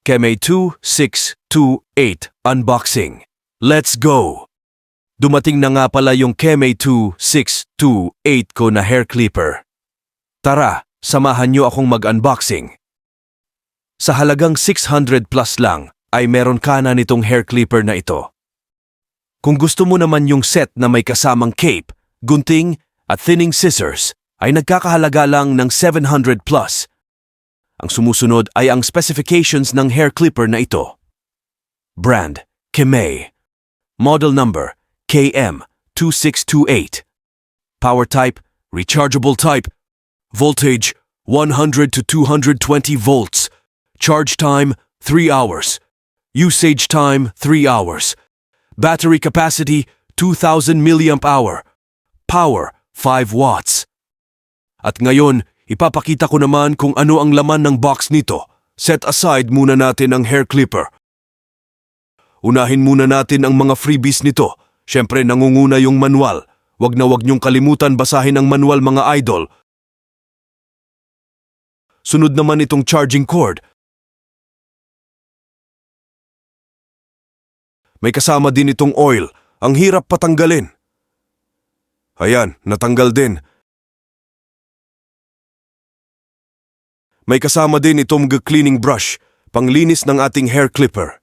Keme 2628 Unboxing. Let's go! Dumating na nga pala yung Keme 2628 ko na hair clipper. Tara, samahan nyo akong mag-unboxing. Sa halagang 600 plus lang ay meron ka na nitong hair clipper na ito. Kung gusto mo naman yung set na may kasamang cape, gunting at thinning scissors ay nagkakahalaga lang ng 700 plus. Ang sumusunod ay ang specifications ng hair clipper na ito. Brand, Keme. Model number, KM2628. Power type, rechargeable type. Voltage, 100 to 220 volts. Charge time, 3 hours. Usage time, 3 hours. Battery capacity, 2,000 mAh. Power, 5 watts. At ngayon, ipapakita ko naman kung ano ang laman ng box nito. Set aside muna natin ang hair clipper. Unahin muna natin ang mga freebies nito. Siyempre nangunguna yung manual. Wag na wag niyong kalimutan basahin ang manual mga idol. Sunod naman itong charging cord. May kasama din itong oil. Ang hirap patanggalin. Ayan, natanggal din. May kasama din itong cleaning brush, panglinis ng ating hair clipper.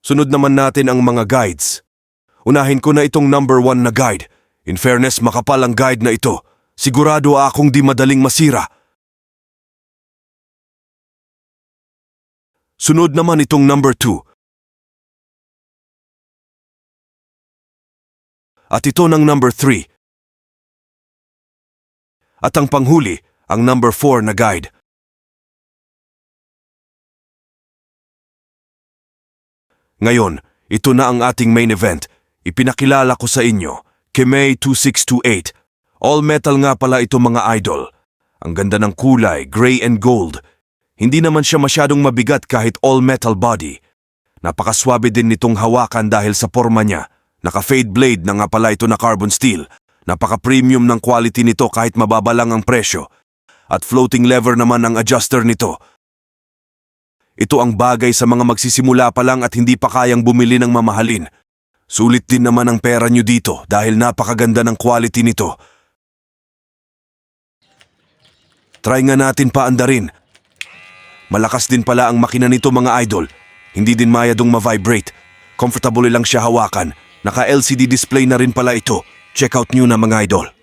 Sunod naman natin ang mga guides. Unahin ko na itong number 1 na guide. In fairness, makapal ang guide na ito. Sigurado akong di madaling masira. Sunod naman itong number 2. At ito ng number 3. At ang panghuli, ang number 4 na guide. Ngayon, ito na ang ating main event. Ipinakilala ko sa inyo, Keme 2628. All metal nga pala ito mga idol. Ang ganda ng kulay, gray and gold. Hindi naman siya masyadong mabigat kahit all metal body. Napakaswabe din nitong hawakan dahil sa forma niya. Naka-fade blade na nga pala ito na carbon steel. Napaka-premium ng quality nito kahit mababa lang ang presyo. At floating lever naman ang adjuster nito. Ito ang bagay sa mga magsisimula pa lang at hindi pa kayang bumili ng mamahalin. Sulit din naman ang pera nyo dito dahil napakaganda ng quality nito. Try nga natin paandarin. Malakas din pala ang makina nito mga idol. Hindi din mayadong ma-vibrate. Comfortable lang siya hawakan. Naka-LCD display na rin pala ito. Check out nyo na mga idol.